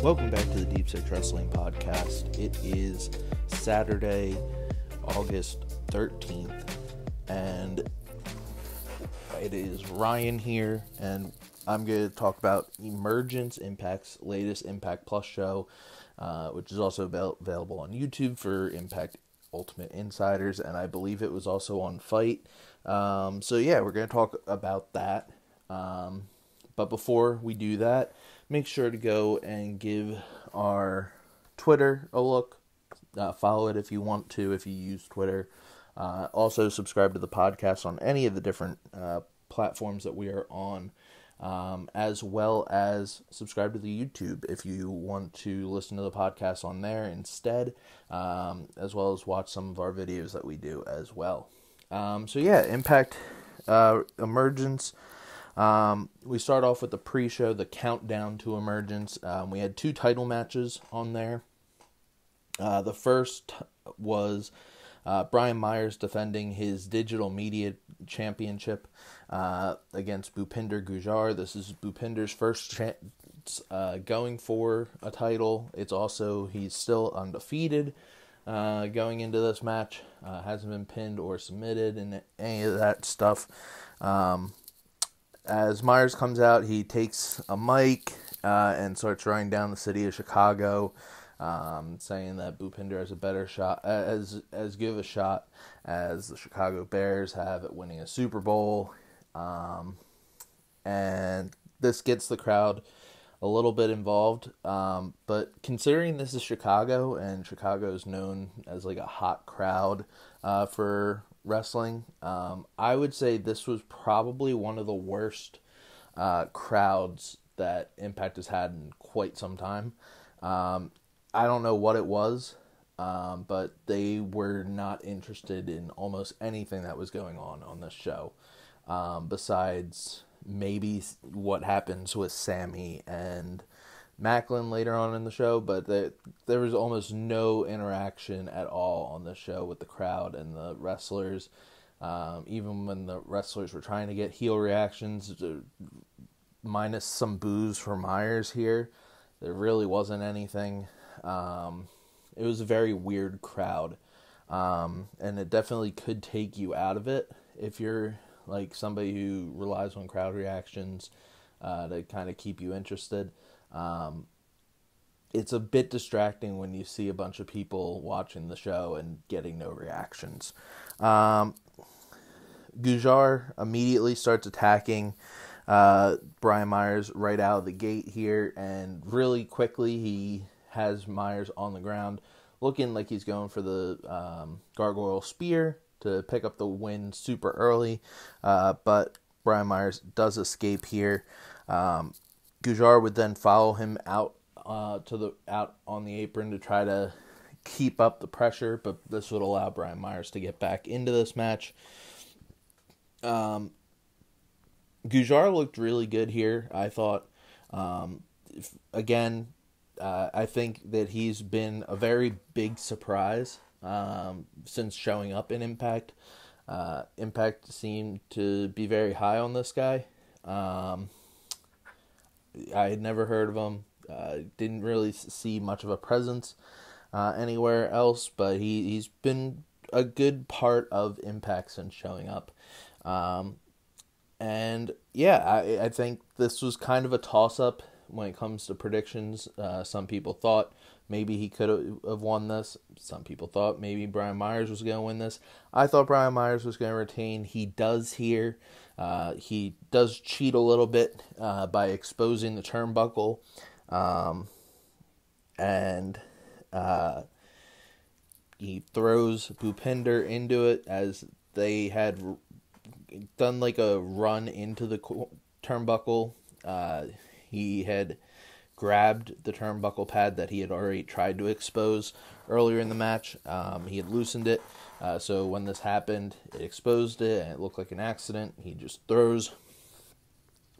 Welcome back to the Deep Six Wrestling Podcast. It is Saturday, August 13th, and it is Ryan here, and I'm going to talk about Emergence, Impact's latest Impact Plus show, which is also available on YouTube for Impact Ultimate Insiders, and I believe it was also on Fight. So yeah, we're going to talk about that. But before we do that, make sure to go and give our Twitter a look. Follow it if you want to, if you use Twitter. Also, subscribe to the podcast on any of the different platforms that we are on, as well as subscribe to the YouTube if you want to listen to the podcast on there instead, as well as watch some of our videos that we do as well. So yeah, Impact Emergence. We start off with the pre-show, the countdown to Emergence. We had 2 title matches on there. The first was Brian Myers defending his digital media championship against Bhunpinder Gujjar. This is Bhupinder's first chance going for a title. He's still undefeated going into this match. Hasn't been pinned or submitted and any of that stuff. As Myers comes out, he takes a mic and starts running down the city of Chicago, saying that Bhunpinder has a better shot, as good of a shot as the Chicago Bears have at winning a Super Bowl. And this gets the crowd a little bit involved. But considering this is Chicago, and Chicago is known as like a hot crowd for wrestling, I would say this was probably one of the worst crowds that Impact has had in quite some time. I don't know what it was, but they were not interested in almost anything that was going on this show, besides maybe what happens with Sami and Maclin later on in the show, but there was almost no interaction at all on the show with the crowd and the wrestlers. Even when the wrestlers were trying to get heel reactions, minus some boos for Myers here, there really wasn't anything. It was a very weird crowd, and it definitely could take you out of it if you're like somebody who relies on crowd reactions to kind of keep you interested. It's a bit distracting when you see a bunch of people watching the show and getting no reactions. Gujjar immediately starts attacking Brian Myers right out of the gate here, and really quickly he has Myers on the ground, looking like he's going for the gargoyle spear to pick up the win super early, but Brian Myers does escape here. Gujjar would then follow him out out on the apron to try to keep up the pressure, but this would allow Brian Myers to get back into this match. Gujjar looked really good here, I thought. I think that he's been a very big surprise since showing up in Impact. Impact seemed to be very high on this guy. I had never heard of him. Didn't really see much of a presence anywhere else, but he's been a good part of Impact since showing up. And yeah, I think this was kind of a toss-up when it comes to predictions. Some people thought maybe he could have won this. Some people thought maybe Brian Myers was going to win this. I thought Brian Myers was going to retain. He does here. He does cheat a little bit by exposing the turnbuckle. And he throws Bhunpinder into it as they had done like a run into the turnbuckle. He had grabbed the turnbuckle pad that he had already tried to expose earlier in the match. He had loosened it, so when this happened, it exposed it, and it looked like an accident. He just throws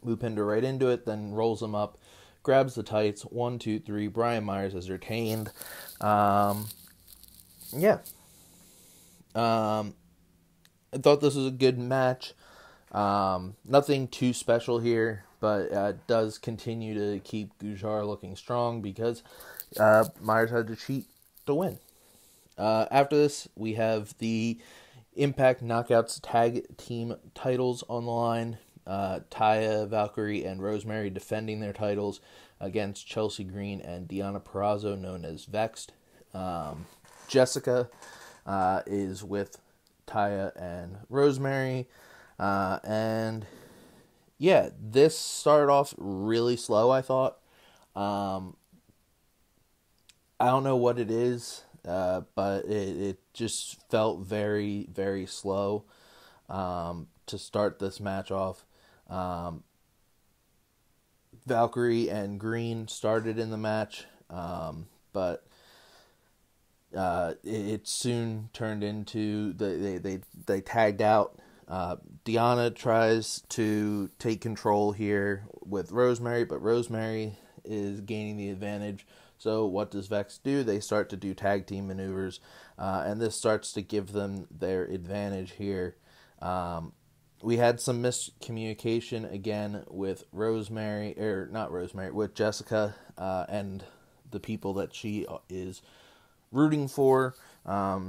Bhunpinder right into it, then rolls him up, grabs the tights. 1, 2, 3. Brian Myers is retained. Yeah. I thought this was a good match. Nothing too special here, but does continue to keep Gujjar looking strong because Myers had to cheat to win. After this, we have the Impact Knockouts Tag Team titles on the line. Taya, Valkyrie, and Rosemary defending their titles against Chelsea Green and Deonna Purrazzo, known as Vexed. Jessica is with Taya and Rosemary. And yeah, this started off really slow, I thought. I don't know what it is, but it just felt very, very slow to start this match off. Valkyrie and Green started in the match, but it soon turned into they tagged out. Deonna tries to take control here with Rosemary, but Rosemary is gaining the advantage. So what does Vex do? They start to do tag team maneuvers, and this starts to give them their advantage here. We had some miscommunication again with with Jessica, and the people that she is rooting for.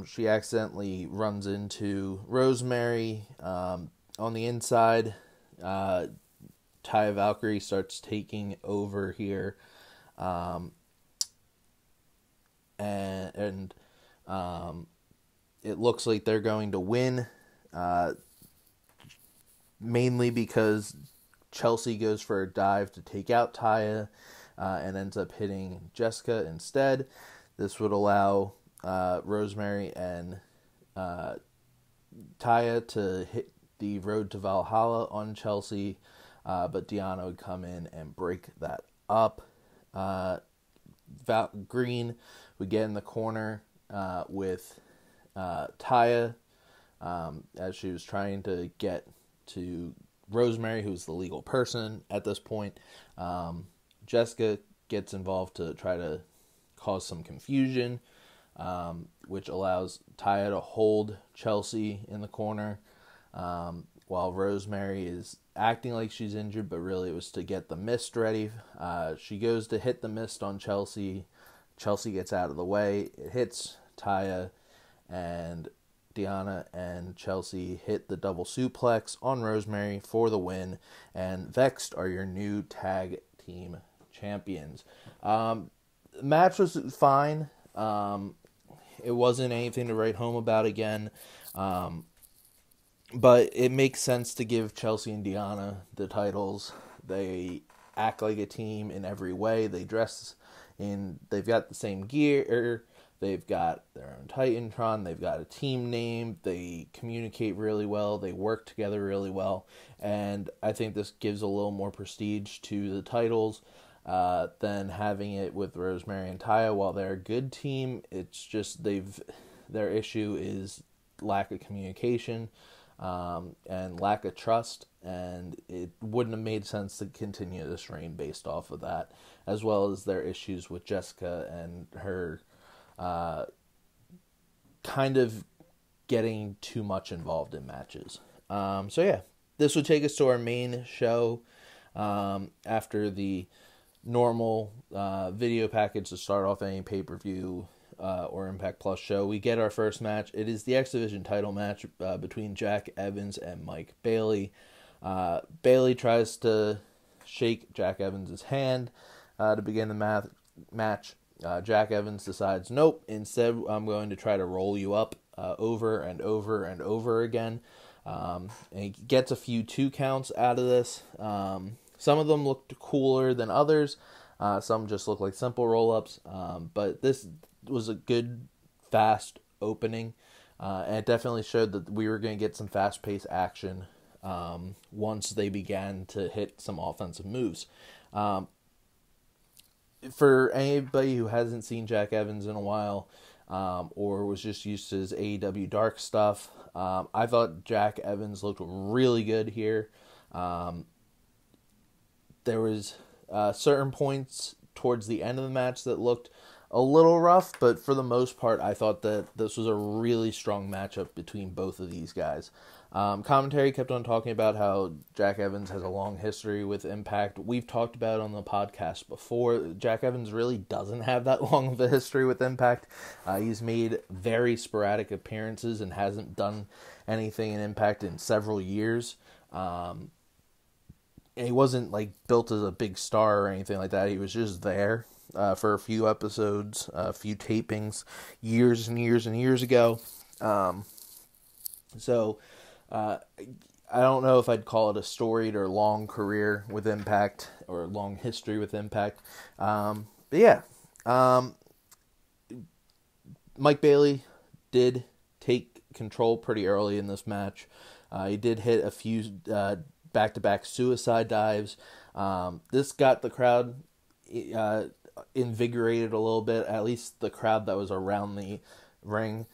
She accidentally runs into Rosemary on the inside. Taya Valkyrie starts taking over here, and it looks like they're going to win. Mainly because Chelsea goes for a dive to take out Taya and ends up hitting Jessica instead. This would allow Rosemary and Taya to hit the Road to Valhalla on Chelsea, but Deonna would come in and break that up. Green would get in the corner with Taya as she was trying to get to Rosemary, who's the legal person at this point. Jessica gets involved to try to cause some confusion, which allows Taya to hold Chelsea in the corner, while Rosemary is acting like she's injured, but really it was to get the mist ready. She goes to hit the mist on Chelsea. Chelsea gets out of the way. It hits Taya, and Deonna and Chelsea hit the double suplex on Rosemary for the win, and Vexed are your new tag team champions. Match was fine. It wasn't anything to write home about again, but it makes sense to give Chelsea and Deonna the titles. They act like a team in every way. They've got the same gear. They've got their own Titantron. They've got a team name. They communicate really well. They work together really well. And I think this gives a little more prestige to the titles than having it with Rosemary and Taya. While they're a good team, it's just their issue is lack of communication and lack of trust. And it wouldn't have made sense to continue this reign based off of that, as well as their issues with Jessica and her kind of getting too much involved in matches. So yeah, this would take us to our main show after the normal video package to start off any pay-per-view or Impact Plus show. We get our first match. It is the X Division title match between Jack Evans and Mike Bailey. Bailey tries to shake Jack Evans' hand to begin the match. Jack Evans decides, nope, instead I'm going to try to roll you up over and over and over again. And he gets a few 2 counts out of this. Some of them looked cooler than others. Some just looked like simple roll-ups. But this was a good, fast opening. And it definitely showed that we were going to get some fast-paced action once they began to hit some offensive moves. For anybody who hasn't seen Jack Evans in a while, or was just used to his AEW Dark stuff, I thought Jack Evans looked really good here. There was certain points towards the end of the match that looked a little rough, but for the most part, I thought that this was a really strong matchup between both of these guys. Commentary kept on talking about how Jack Evans has a long history with Impact. We've talked about it on the podcast before. Jack Evans really doesn't have that long of a history with Impact. He's made very sporadic appearances and hasn't done anything in Impact in several years. And he wasn't like built as a big star or anything like that. He was just there for a few episodes, a few tapings, years and years and years ago. I don't know if I'd call it a storied or long career with Impact or long history with Impact. But yeah, Mike Bailey did take control pretty early in this match. He did hit a few back-to-back suicide dives. This got the crowd invigorated a little bit, at least the crowd that was around the ring.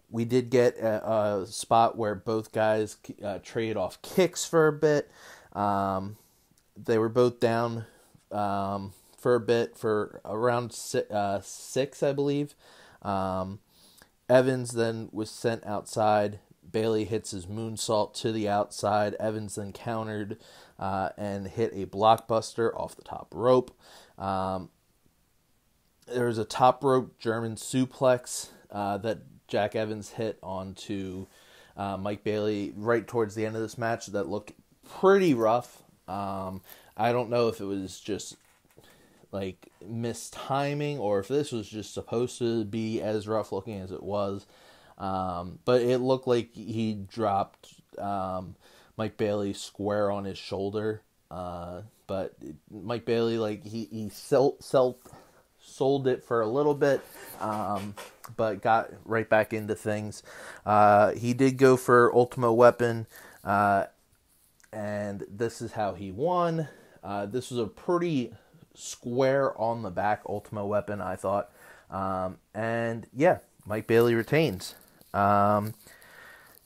We did get a spot where both guys traded off kicks for a bit. They were both down for a bit, for around six, I believe. Evans then was sent outside. Bailey hits his moonsault to the outside. Evans then countered and hit a blockbuster off the top rope. There was a top rope German suplex that Jack Evans hit onto Mike Bailey right towards the end of this match that looked pretty rough. I don't know if it was just like mistiming or if this was just supposed to be as rough looking as it was. But it looked like he dropped Mike Bailey square on his shoulder. But Mike Bailey, like, he sold it for a little bit, but got right back into things. He did go for Ultimo Weapon, and this is how he won. This was a pretty square on the back Ultimo Weapon, I thought. And yeah, Mike Bailey retains.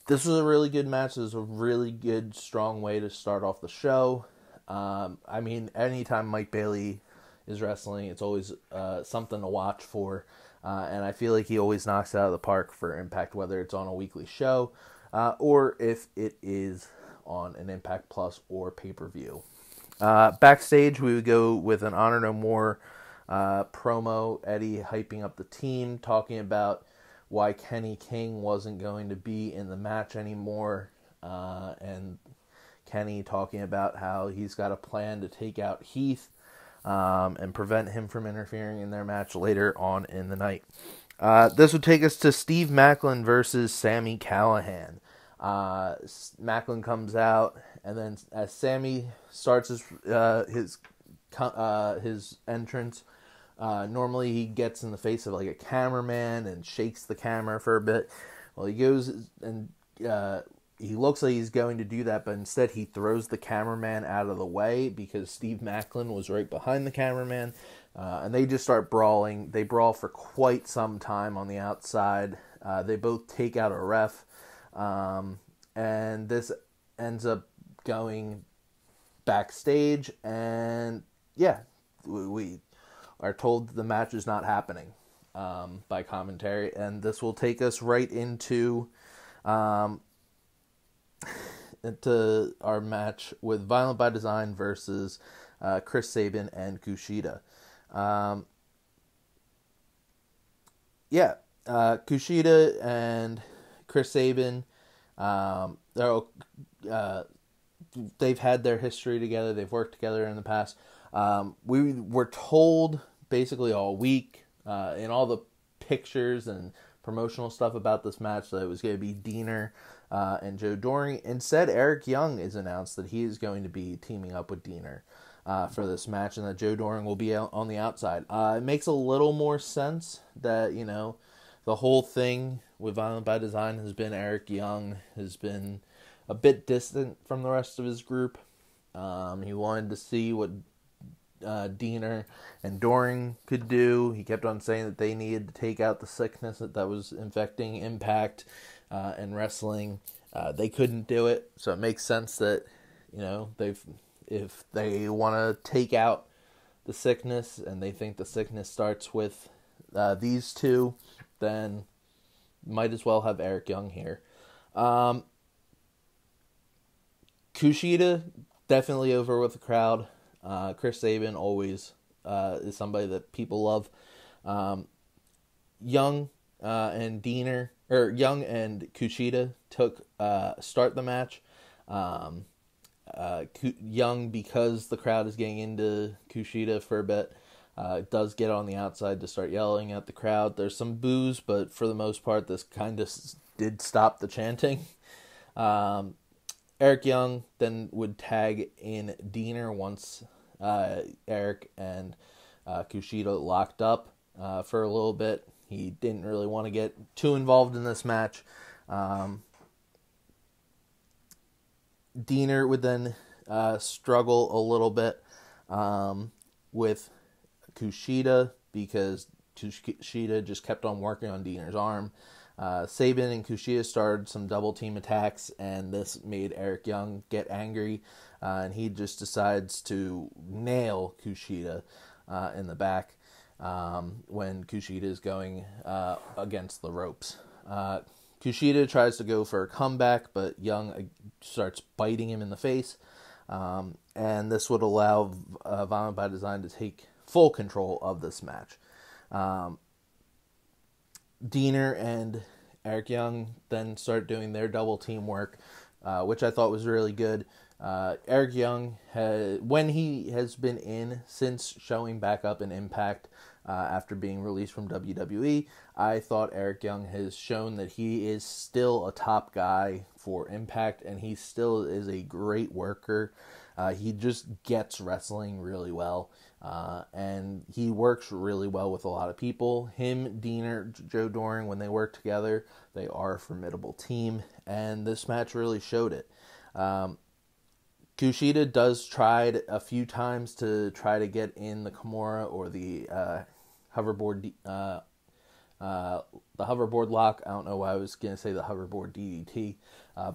This was a really good match. This was a really good, strong way to start off the show. I mean, anytime Mike Bailey is wrestling, it's always something to watch for. And I feel like he always knocks it out of the park for Impact, whether it's on a weekly show or if it is on an Impact Plus or pay-per-view. Backstage, we would go with an Honor No More promo. Eddie hyping up the team, talking about why Kenny King wasn't going to be in the match anymore. And Kenny talking about how he's got a plan to take out Heath and prevent him from interfering in their match later on in the night. This would take us to Steve Maclin versus Sami Callihan. Maclin comes out, and then as Sami starts his entrance, normally he gets in the face of like a cameraman and shakes the camera for a bit. Well, he goes and he looks like he's going to do that, but instead he throws the cameraman out of the way because Steve Maclin was right behind the cameraman, and they just start brawling. They brawl for quite some time on the outside. They both take out a ref, and this ends up going backstage, and yeah, we are told the match is not happening by commentary, and this will take us right into our match with Violent by Design versus Chris Sabin and KUSHIA. KUSHIA and Chris Sabin, they've had their history together. They've worked together in the past. We were told basically all week in all the pictures and promotional stuff about this match that it was going to be Deonna and Joe Doring. Instead, Eric Young is announced that he is going to be teaming up with Deonna for this match, and that Joe Doring will be on the outside. It makes a little more sense that, the whole thing with Violent by Design has been Eric Young has been a bit distant from the rest of his group. He wanted to see what Deonna and Doring could do. He kept on saying that they needed to take out the sickness that was infecting Impact and wrestling. They couldn't do it, so it makes sense that, if they want to take out the sickness and they think the sickness starts with these two, then might as well have Eric Young here. KUSHIA definitely over with the crowd. Chris Sabin always is somebody that people love. Young and KUSHIA took start the match. Young, because the crowd is getting into KUSHIA for a bit, does get on the outside to start yelling at the crowd. There's some boos, but for the most part, this kind of did stop the chanting. Eric Young then would tag in Deonna once Eric and KUSHIA locked up for a little bit. He didn't really want to get too involved in this match. Deonna would then struggle a little bit with KUSHIA because KUSHIA just kept on working on Deonna's arm. Sabin and KUSHIA started some double team attacks, and this made Eric Young get angry, and he just decides to nail KUSHIA in the back when KUSHIA is going against the ropes. KUSHIA tries to go for a comeback, but Young starts biting him in the face, and this would allow Violent by Design to take full control of this match. Deonna and Eric Young then start doing their double team work, which I thought was really good. Eric Young, when he has been in since showing back up in Impact after being released from WWE, I thought Eric Young has shown that he is still a top guy for Impact, and he still is a great worker. He just gets wrestling really well. And he works really well with a lot of people. Him, Deonna, Joe Doring, when they work together, they are a formidable team, and this match really showed it. KUSHIA does try a few times to try to get in the Kimura or the hoverboard, the hoverboard lock. I don't know why I was going to say the hoverboard DDT,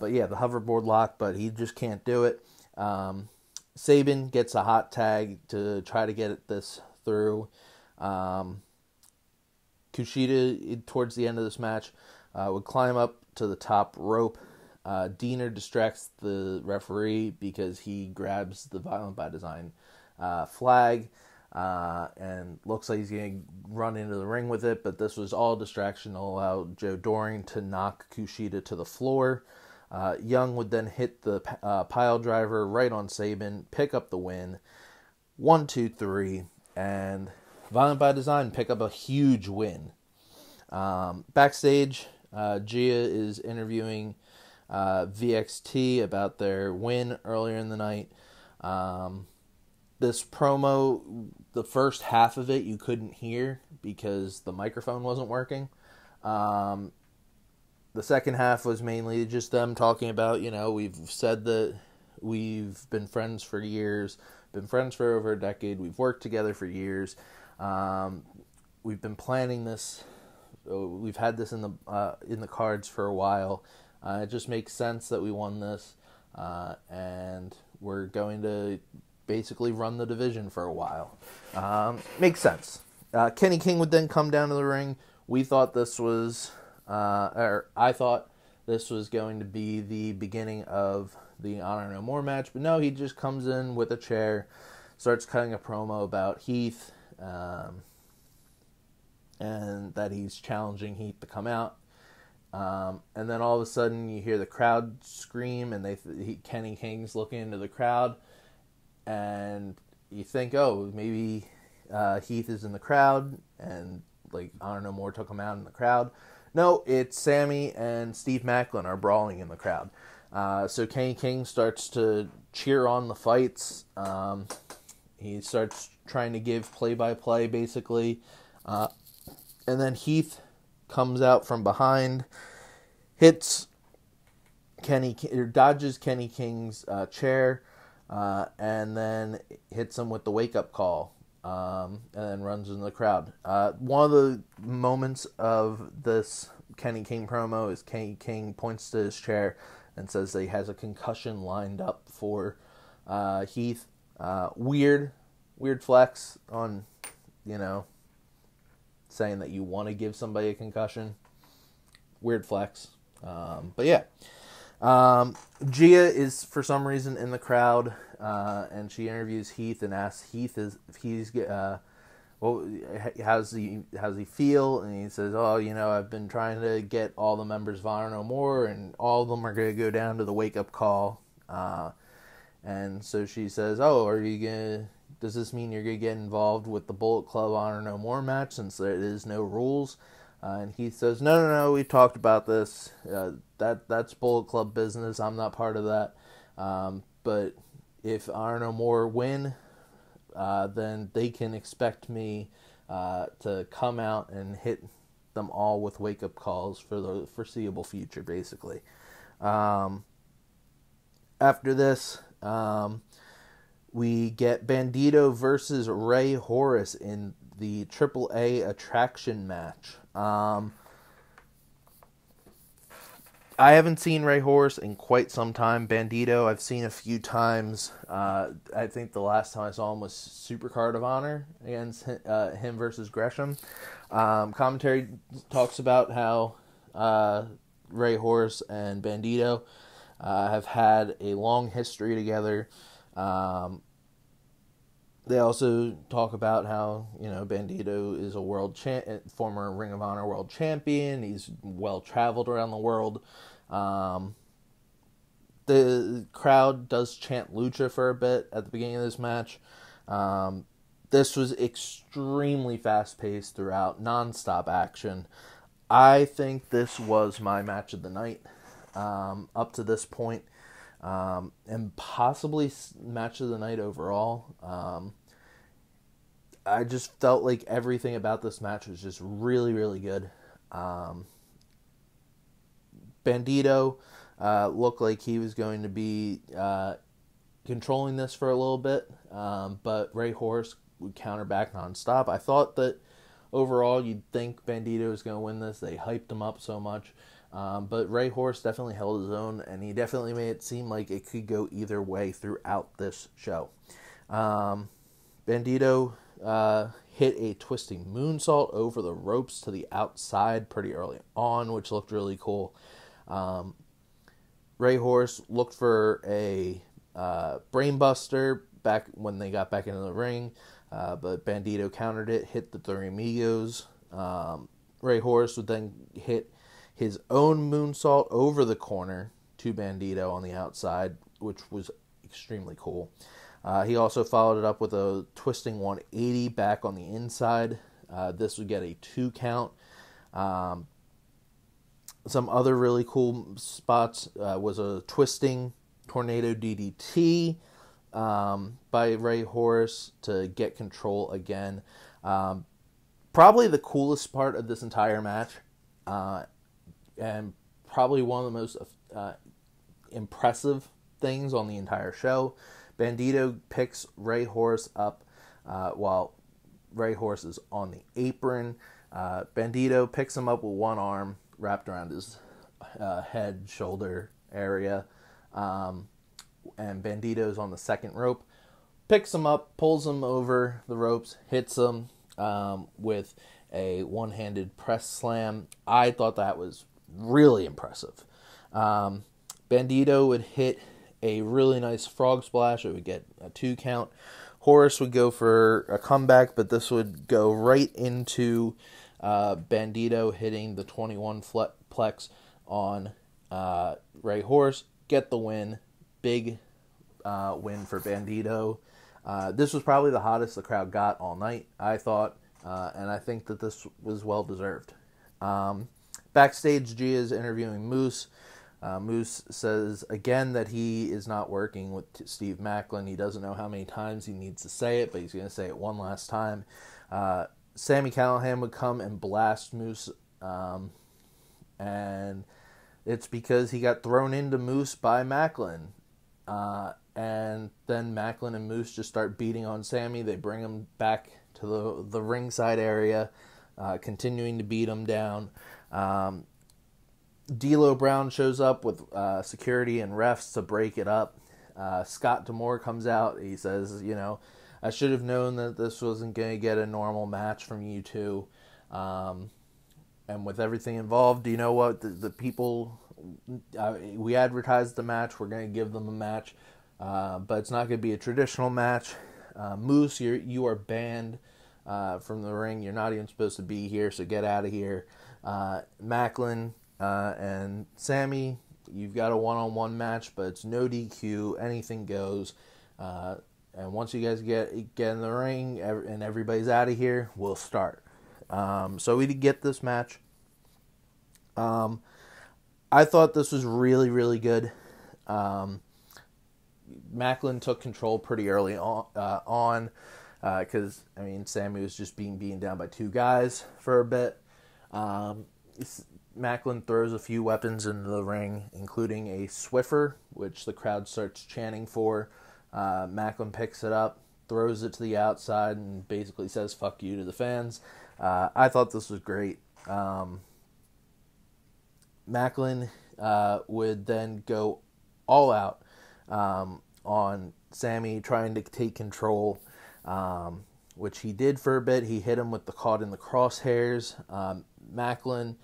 but yeah, the hoverboard lock, but he just can't do it. Sabin gets a hot tag to try to get this through. KUSHIA, towards the end of this match, would climb up to the top rope. Deonna distracts the referee because he grabs the Violent by Design flag and looks like he's going to run into the ring with it, but this was all distraction to allow Joe Doring to knock KUSHIA to the floor. Young would then hit the pile driver right on Sabin, pick up the win. 1, 2, 3, and Violent by Design pick up a huge win. Backstage, Gia is interviewing VXT about their win earlier in the night. This promo, the first half of it you couldn't hear because the microphone wasn't working. The second half was mainly just them talking about, we've said that we've been friends for years, been friends for over a decade, we've worked together for years, we've been planning this, we've had this in the cards for a while, it just makes sense that we won this, and we're going to basically run the division for a while. Makes sense. Kenny King would then come down to the ring. We thought this was... I thought this was going to be the beginning of the Honor No More match, but no, he just comes in with a chair, starts cutting a promo about Heath, and that he's challenging Heath to come out, and then all of a sudden you hear the crowd scream, and Kenny King's looking into the crowd, and you think, oh, maybe Heath is in the crowd, and Honor No More took him out in the crowd. No, it's Sami and Steve Maclin are brawling in the crowd. So Kenny King starts to cheer on the fights. He starts trying to give play-by-play, basically. And then Heath comes out from behind, hits dodges Kenny King's chair, and then hits him with the wake-up call, and then runs into the crowd. One of the moments of this Kenny King promo is Kenny King points to his chair and says that he has a concussion lined up for Heath. Weird flex on, saying that you want to give somebody a concussion. Weird flex. But yeah. Gia is for some reason in the crowd, and she interviews Heath and asks Heath if he's how's he feel, and he says, I've been trying to get all the members of Honor No More, and all of them are going to go down to the wake up call. And so she says, does this mean you're going to get involved with the Bullet Club Honor No More match since there is no rules? And Heath says, no, we talked about this. That's Bullet Club business. I'm not part of that. But if Honor No More win, then they can expect me to come out and hit them all with wake-up calls for the foreseeable future, basically. After this, we get Bandido versus Rey Horus in the AAA attraction match. I haven't seen Rey Horus in quite some time. Bandido I've seen a few times. I think the last time I saw him was Supercard of Honor against him versus Gresham. Commentary talks about how Rey Horus and Bandido have had a long history together. They also talk about how, Bandido is a former Ring of Honor world champion. He's well-traveled around the world. The crowd does chant Lucha for a bit at the beginning of this match. This was extremely fast-paced throughout, non-stop action. I think this was my match of the night up to this point. And possibly match of the night overall. I just felt like everything about this match was just really, really good. Bandido looked like he was going to be controlling this for a little bit, but Rey Horus would counter back nonstop. I thought that overall you'd think Bandido was going to win this. They hyped him up so much. But Rey Horus definitely held his own, and he definitely made it seem like it could go either way throughout this show. Bandido hit a twisting moonsault over the ropes to the outside pretty early on, which looked really cool. Rey Horus looked for a brainbuster back when they got back into the ring, but Bandido countered it, hit the Three Amigos. Rey Horus would then hit his own moonsault over the corner to Bandido on the outside, which was extremely cool. He also followed it up with a twisting 180 back on the inside. This would get a 2 count. Some other really cool spots was a twisting tornado DDT by Rey Horus to get control again. Probably the coolest part of this entire match, and probably one of the most impressive things on the entire show. Bandido picks Rey Horus up while Rey Horus is on the apron. Bandido picks him up with one arm wrapped around his head, shoulder area. And Bandido's on the second rope. Picks him up, pulls him over the ropes, hits him with a one-handed press slam. I thought that was really impressive. Bandido would hit a really nice frog splash. It would get a 2 count. Horus would go for a comeback, but this would go right into Bandido hitting the 21 plex on Rey Horus. Get the win. Big win for Bandido. This was probably the hottest the crowd got all night, I thought, and I think that this was well-deserved. Backstage, Gia is interviewing Moose. Moose says again that he is not working with Steve Maclin. He doesn't know how many times he needs to say it, but he's going to say it one last time. Sami Callihan would come and blast Moose And it's because he got thrown into Moose by Maclin. And then Maclin and Moose just start beating on Sami. They bring him back to the ringside area, continuing to beat him down. D'Lo Brown shows up with security and refs to break it up. Scott D'Amore comes out. He says, I should have known that this wasn't going to get a normal match from you two. And with everything involved, you know what? The people, we advertised the match. We're going to give them a match. But it's not going to be a traditional match. Moose, you are banned from the ring. You're not even supposed to be here, so get out of here. Maclin and Sami, you've got a one-on-one match, but it's no DQ. Anything goes. And once you guys get in the ring and everybody's out of here, we'll start. So we did get this match. I thought this was really, really good. Maclin took control pretty early on because, Sami was just being beaten down by two guys for a bit. Maclin throws a few weapons into the ring, including a Swiffer, which the crowd starts chanting for. Maclin picks it up, throws it to the outside, and basically says, fuck you to the fans. I thought this was great. Maclin would then go all out on Sami, trying to take control, which he did for a bit. He hit him with the caught in the crosshairs. Maclin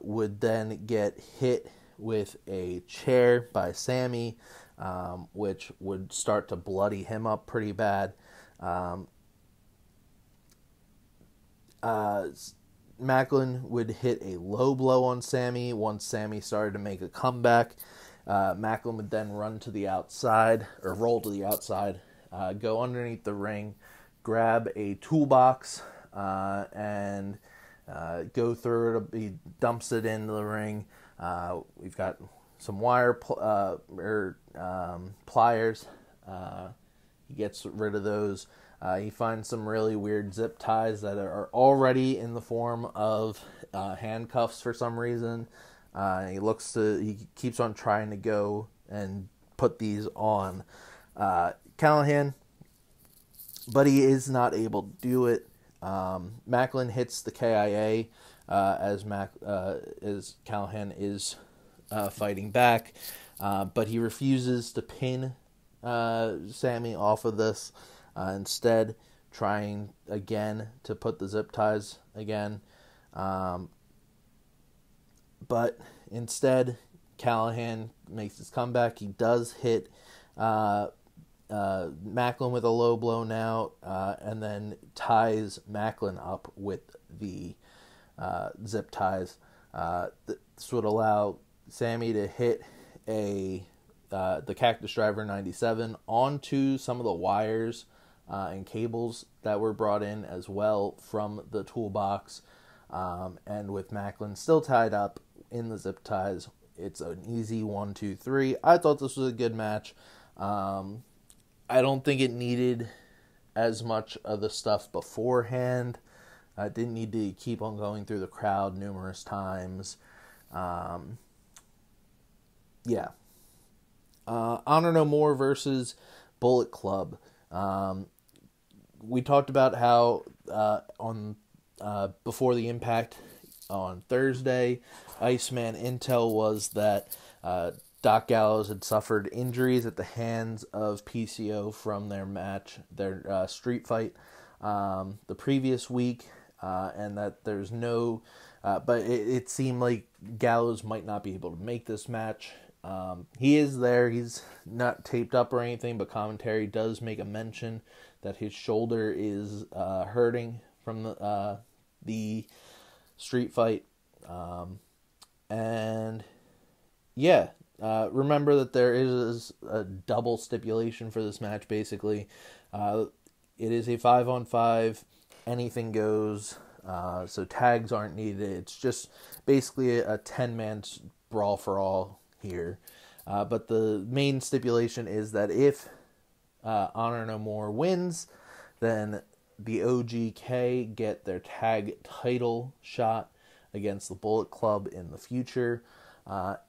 would then get hit with a chair by Sami, which would start to bloody him up pretty bad. Maclin would hit a low blow on Sami once Sami started to make a comeback. Maclin would then run to the outside, or roll to the outside, go underneath the ring, grab a toolbox, and go through it. He dumps it into the ring. We've got some wire pliers. He gets rid of those. He finds some really weird zip ties that are already in the form of handcuffs for some reason. He keeps on trying to go and put these on Callihan, but he is not able to do it. Maclin hits the KIA as Callihan is fighting back, but he refuses to pin Sami off of this. Instead, trying again to put the zip ties again. But instead, Callihan makes his comeback. He does hit Maclin with a low blow now, and then ties Maclin up with the zip ties. This would allow Sami to hit the Cactus Driver 97 onto some of the wires and cables that were brought in as well from the toolbox. And with Maclin still tied up in the zip ties, it's an easy 1, 2, 3. I thought this was a good match. I don't think it needed as much of the stuff beforehand. I didn't need to keep on going through the crowd numerous times. Honor No More versus Bullet Club. We talked about how before the Impact on Thursday, Iceman intel was that Doc Gallows had suffered injuries at the hands of PCO from their street fight the previous week, and that there's no, but it seemed like Gallows might not be able to make this match. He is there. He's not taped up or anything, but commentary does make a mention that his shoulder is hurting from the street fight. Remember that there is a double stipulation for this match, basically. It is a 5-on-5, anything goes, so tags aren't needed. It's just basically a 10-man brawl for all here. But the main stipulation is that if Honor No More wins, then the OGK get their tag title shot against the Bullet Club in the future.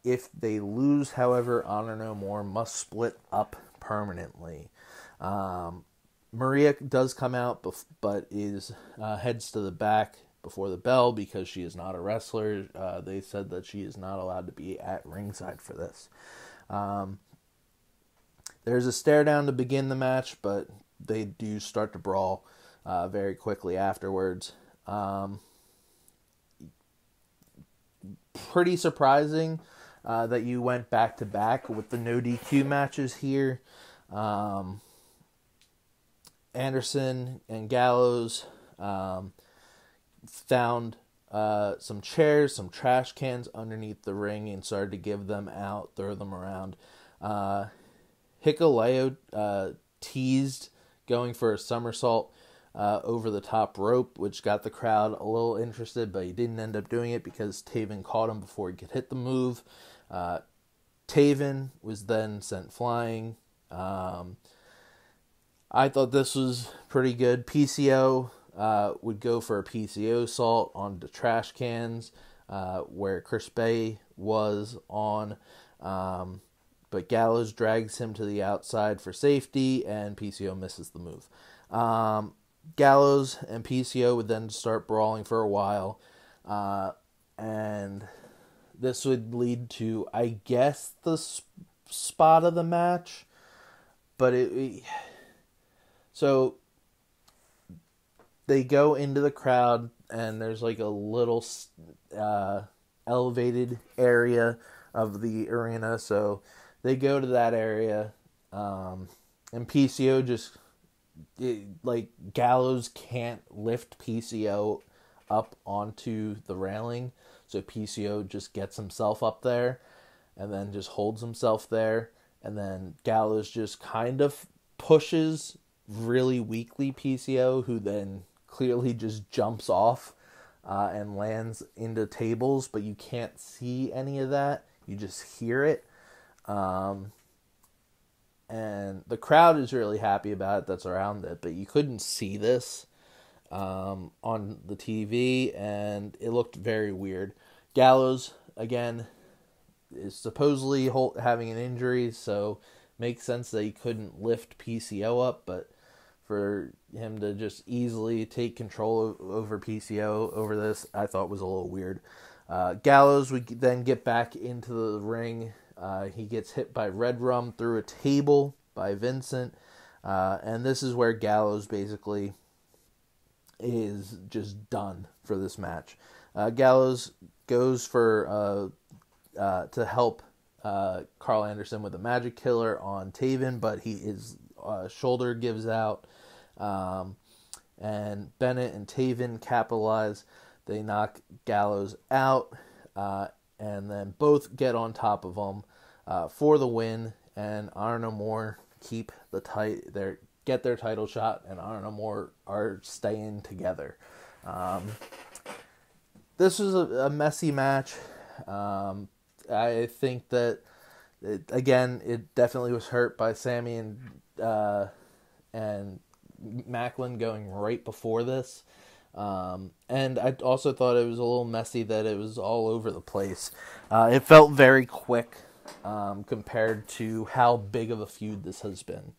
If they lose, however, Honor No More must split up permanently. Maria does come out, but is heads to the back before the bell because she is not a wrestler. They said that she is not allowed to be at ringside for this. There's a stare down to begin the match, but they do start to brawl very quickly afterwards. Pretty surprising that you went back to back with the no DQ matches here. Anderson and Gallows found some chairs, some trash cans underneath the ring and started to give them out, throw them around. Hikuleo teased going for a somersault over the top rope, which got the crowd a little interested, but he didn't end up doing it because Taven caught him before he could hit the move. Taven was then sent flying. I thought this was pretty good. PCO would go for a PCO assault on the trash cans where Chris Bay was on, but Gallows drags him to the outside for safety, and PCO misses the move. Gallows and PCO would then start brawling for a while, and this would lead to, I guess, the spot of the match, but so they go into the crowd, and there's like a little elevated area of the arena, so they go to that area, and PCO just, Gallows can't lift PCO up onto the railing, so PCO just gets himself up there, and then just holds himself there, and then Gallows just kind of pushes really weakly PCO, who then clearly just jumps off and lands into tables, but you can't see any of that. You just hear it. And the crowd is really happy about it that's around it, but you couldn't see this on the TV, and it looked very weird. Gallows, again, is supposedly having an injury, so makes sense that he couldn't lift PCO up, but for him to just easily take control over PCO over this, I thought was a little weird. Gallows would then get back into the ring. He gets hit by Red Rum through a table by Vincent, and this is where Gallows basically is just done for this match. Gallows goes for to help Carl Anderson with a magic killer on Taven, but his shoulder gives out, and Bennett and Taven capitalize. They knock Gallows out, and then both get on top of him for the win, and Honor No More keep get their title shot, and Honor No More are staying together. This was a messy match. I think that it definitely was hurt by Sami and Maclin going right before this. And I also thought it was a little messy that it was all over the place. It felt very quick compared to how big of a feud this has been.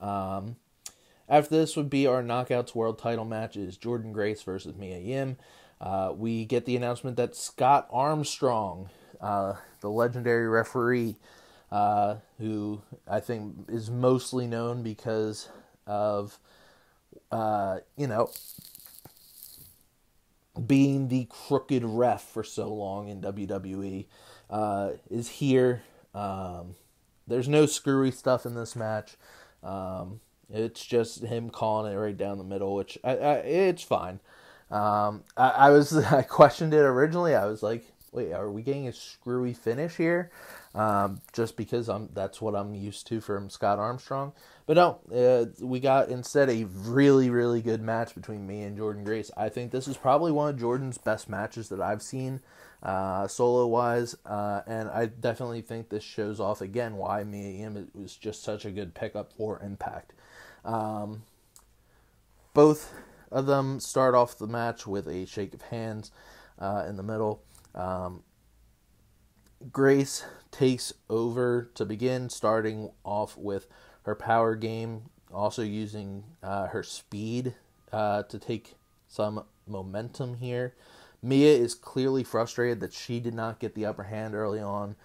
After this would be our Knockouts World title matches, Jordynne Grace versus Mia Yim. We get the announcement that Scott Armstrong, the legendary referee, who I think is mostly known because of, being the crooked ref for so long in WWE, is here. There's no screwy stuff in this match. It's just him calling it right down the middle, which it's fine. I questioned it originally. I was like, wait, are we getting a screwy finish here? Just because that's what I'm used to from Scott Armstrong. But no, we got instead a really, really good match between me and Jordynne Grace. I think this is probably one of Jordynne's best matches that I've seen solo-wise. And I definitely think this shows off again why Mia Yim was just such a good pickup for Impact. Both of them start off the match with a shake of hands. in the middle. Grace takes over to begin, starting off with her power game, also using her speed to take some momentum here. Mia is clearly frustrated that she did not get the upper hand early on.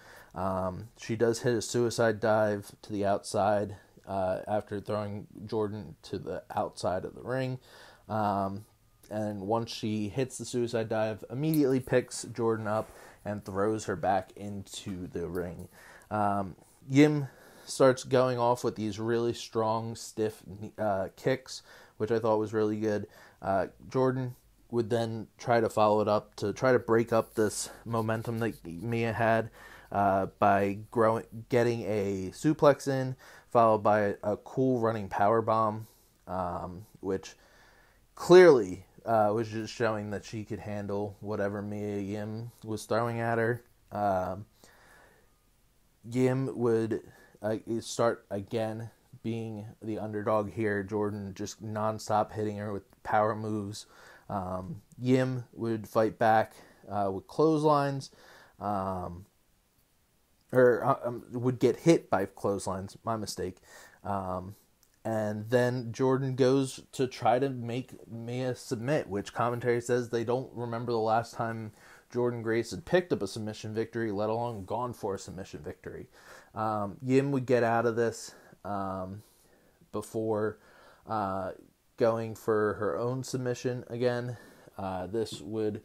She does hit a suicide dive to the outside after throwing Jordynne to the outside of the ring. And once she hits the suicide dive, immediately picks Jordynne up and throws her back into the ring. Yim starts going off with these really strong, stiff kicks, which I thought was really good. Jordynne would then try to follow it up to try to break up this momentum that Mia had by getting a suplex in, followed by a cool running power bomb, which clearly was just showing that she could handle whatever Mia Yim was throwing at her. Yim would start again being the underdog here. Jordynne just nonstop hitting her with power moves. Yim would fight back with clotheslines, would get hit by clotheslines, my mistake. And then Jordynne goes to try to make Mia submit, which commentary says they don't remember the last time Jordynne Grace had picked up a submission victory, let alone gone for a submission victory. Yim would get out of this before going for her own submission again. This would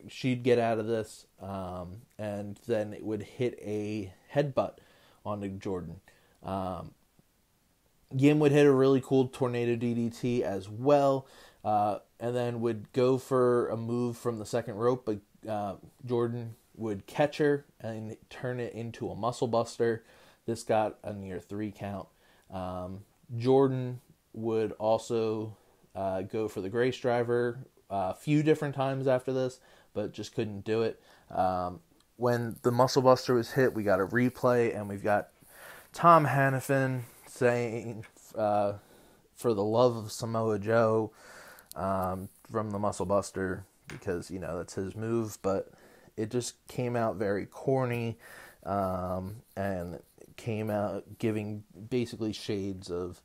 she'd get out of this, and then it would hit a headbutt onto Jordynne. Yim would hit a really cool tornado DDT as well, and then would go for a move from the second rope, but Jordynne would catch her and turn it into a muscle buster. This got a near 3 count. Jordynne would also go for the Grace Driver a few different times after this, but just couldn't do it. When the muscle buster was hit, we got a replay, and we've got Tom Hannafin saying, for the love of Samoa Joe, from the muscle buster, because, that's his move, but it just came out very corny, and came out giving basically shades of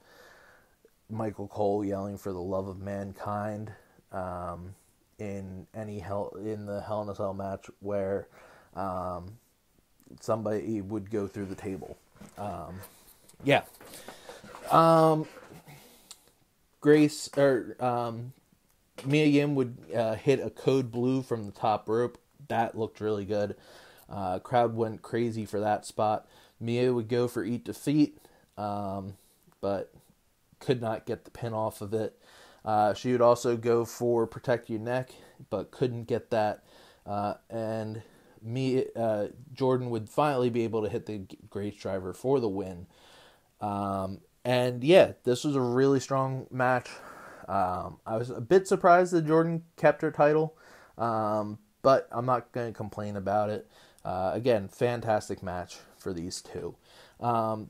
Michael Cole yelling for the love of mankind, in the Hell in a Cell match where, somebody would go through the table. Mia Yim would hit a code blue from the top rope. That looked really good. Crowd went crazy for that spot. Mia would go for Eat Defeat, but could not get the pin off of it. She would also go for Protect Your Neck, but couldn't get that. And Jordynne would finally be able to hit the Grace Driver for the win. This was a really strong match. I was a bit surprised that Jordynne kept her title, but I'm not going to complain about it. Again, fantastic match for these two. Jordynne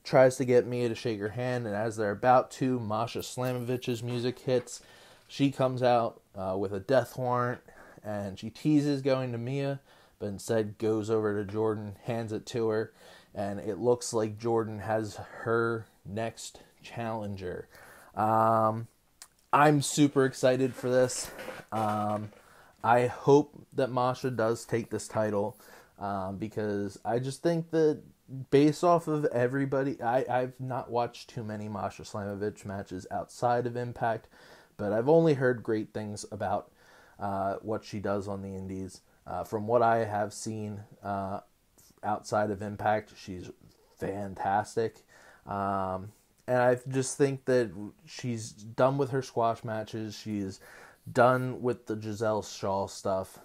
tries to get Mia to shake her hand, and as they're about to, Masha Slamovich's music hits. She comes out with a death warrant, and she teases going to Mia, but instead goes over to Jordynne, hands it to her, and it looks like Jordynne has her next challenger. I'm super excited for this. I hope that Masha does take this title, because I just think that based off of everybody, I've not watched too many Masha Slamovich matches outside of Impact, but I've only heard great things about what she does on the indies. From what I have seen outside of Impact, she's fantastic. And I just think that she's done with her squash matches. She's done with the Giselle Shaw stuff.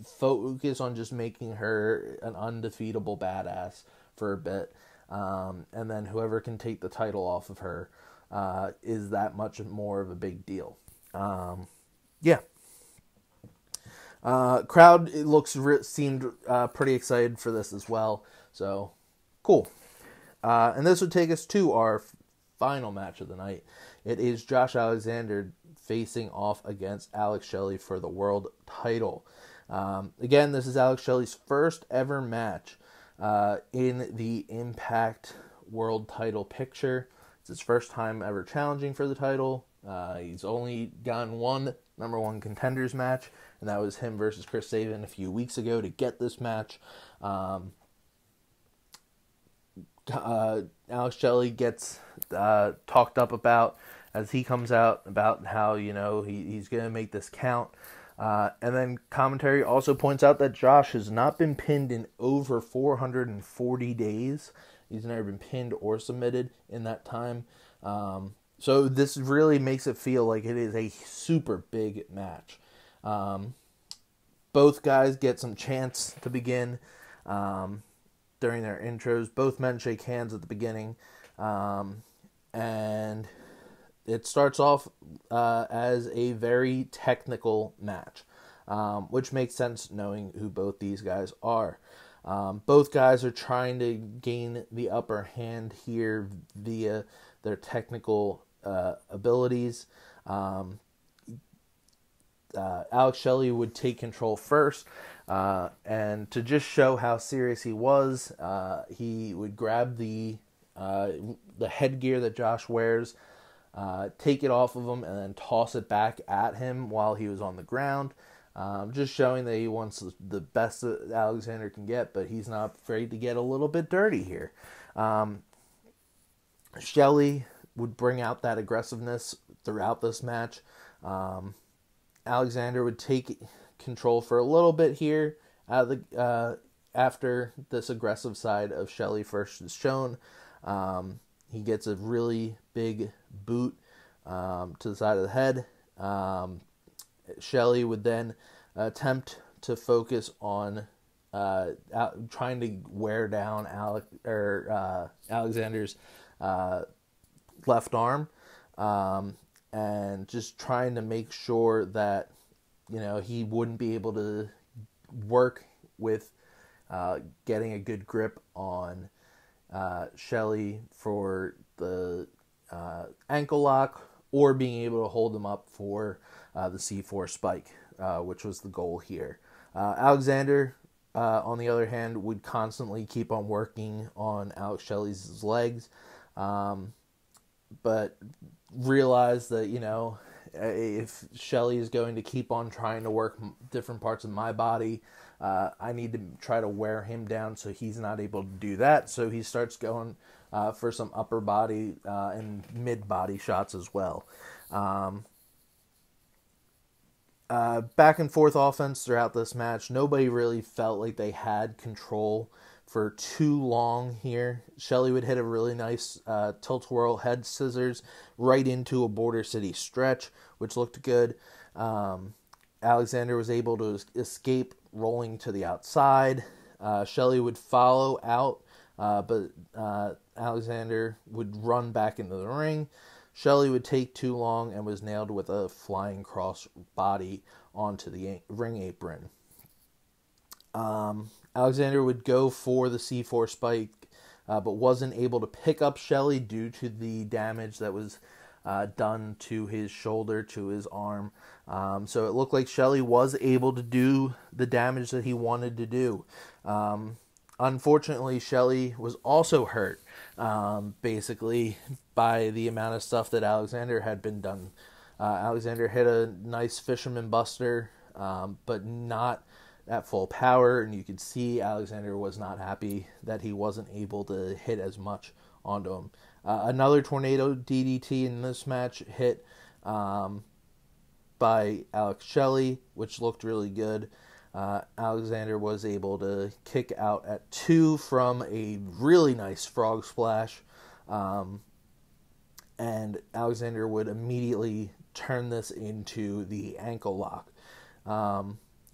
Focus on just making her an undefeatable badass for a bit. And then whoever can take the title off of her is that much more of a big deal. Crowd seemed pretty excited for this as well. So, cool. And this would take us to our final match of the night. It is Josh Alexander facing off against Alex Shelley for the world title. Again, this is Alex Shelley's first ever match in the Impact World title picture. It's his first time ever challenging for the title. He's only gotten one number one contenders match, and that was him versus Chris Sabin a few weeks ago to get this match. Alex Shelley gets talked up about as he comes out about how, he's going to make this count. And then commentary also points out that Josh has not been pinned in over 440 days. He's never been pinned or submitted in that time. So this really makes it feel like it is a super big match. Both guys get some chance to begin during their intros. Both men shake hands at the beginning. And it starts off as a very technical match, which makes sense knowing who both these guys are. Both guys are trying to gain the upper hand here via their technical abilities. Alex Shelley would take control first, and to just show how serious he was, he would grab the headgear that Josh wears, take it off of him, and then toss it back at him while he was on the ground. Just showing that he wants the best that Alexander can get, but he's not afraid to get a little bit dirty here. Shelley would bring out that aggressiveness throughout this match. Alexander would take control for a little bit here after this aggressive side of Shelley first is shown. He gets a really big boot to the side of the head. Shelley would then attempt to focus on trying to wear down Alexander's left arm, and just trying to make sure that he wouldn't be able to work with getting a good grip on Shelley for the ankle lock, or being able to hold him up for the C4 spike, which was the goal here. Alexander, on the other hand, would constantly keep on working on Alex Shelley's legs, but realized that, if Shelley is going to keep on trying to work different parts of my body, I need to try to wear him down so he's not able to do that. So he starts going for some upper body and mid-body shots as well. Back and forth offense throughout this match. Nobody really felt like they had control for too long here. Shelley would hit a really nice tilt-whirl head scissors right into a Border City stretch, which looked good. Alexander was able to escape rolling to the outside. Shelley would follow out, but Alexander would run back into the ring. Shelley would take too long and was nailed with a flying cross body onto the ring apron. Alexander would go for the C4 spike, but wasn't able to pick up Shelley due to the damage that was done to his shoulder, to his arm. So it looked like Shelley was able to do the damage that he wanted to do. Unfortunately, Shelley was also hurt, basically, by the amount of stuff that Alexander had been done. Alexander hit a nice fisherman buster, but not at full power, and you could see Alexander was not happy that he wasn't able to hit as much onto him. Another tornado DDT in this match hit by Alex Shelley, which looked really good. Alexander was able to kick out at 2 from a really nice frog splash, and Alexander would immediately turn this into the ankle lock.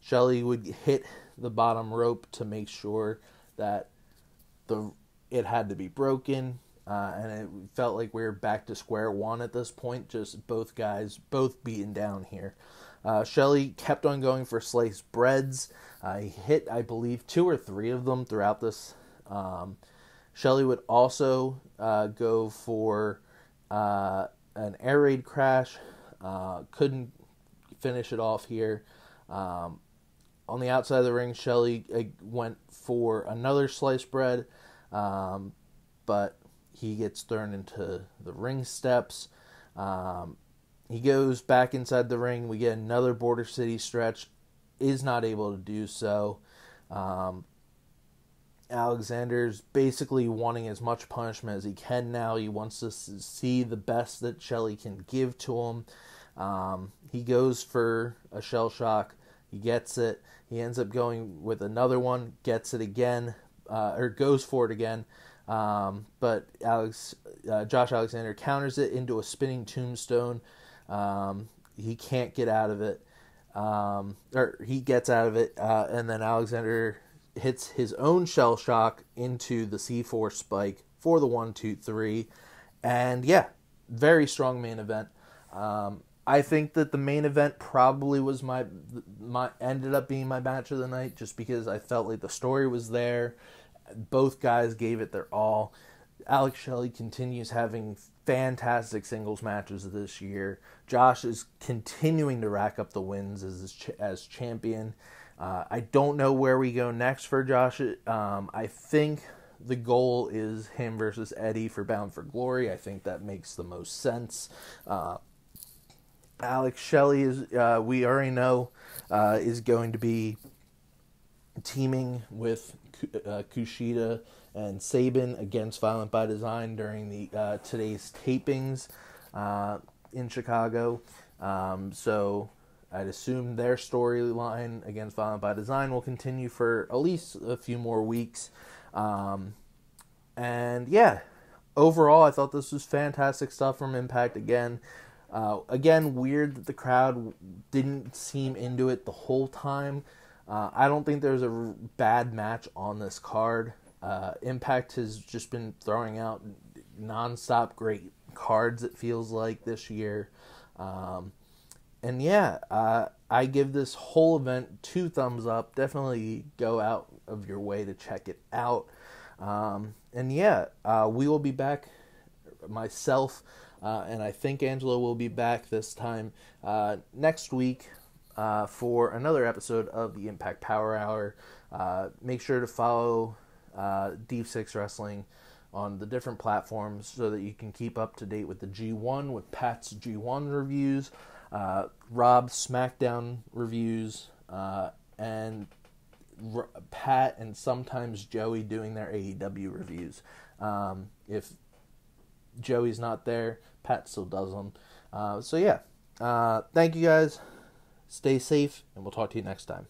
Shelley would hit the bottom rope to make sure that it had to be broken, and it felt like we were back to square one at this point, just both guys beaten down here. Shelley kept on going for sliced breads. He hit, I believe, 2 or 3 of them throughout this. Shelley would also go for an air raid crash, Couldn't finish it off here. On the outside of the ring, Shelley went for another sliced bread, but he gets thrown into the ring steps. He goes back inside the ring. We get another Border City stretch. Is not able to do so. Alexander's basically wanting as much punishment as he can now. He wants to see the best that Shelley can give to him. He goes for a shell shock. He gets it. He ends up going with another one, gets it again, or goes for it again. But Josh Alexander counters it into a spinning tombstone. He can't get out of it. Or he gets out of it, and then Alexander hits his own shell shock into the C4 spike for the 1-2-3. And yeah, very strong main event. I think that the main event probably was my ended up being my match of the night, just because I felt like the story was there. Both guys gave it their all. Alex Shelley continues having fantastic singles matches this year. Josh is continuing to rack up the wins as champion. I don't know where we go next for Josh. I think the goal is him versus Eddie for Bound for Glory. I think that makes the most sense. Alex Shelley is, we already know, is going to be teaming with KUSHIA and Sabin against Violent by Design during the today's tapings in Chicago. So I'd assume their storyline against Violent by Design will continue for at least a few more weeks. And yeah, overall, I thought this was fantastic stuff from Impact again. Again, weird that the crowd didn't seem into it the whole time. I don't think there's a bad match on this card. Impact has just been throwing out nonstop great cards, it feels like, this year. And yeah, I give this whole event 2 thumbs up. Definitely go out of your way to check it out. And yeah, we will be back, myself, and I think Angela will be back this time next week for another episode of the Impact Power Hour. Make sure to follow Deep Six Wrestling on the different platforms so that you can keep up to date with the G1, with Pat's G1 reviews, Rob's SmackDown reviews, and Pat and sometimes Joey doing their AEW reviews. If Joey's not there, Pat still does them. So yeah, thank you guys. Stay safe, and we'll talk to you next time.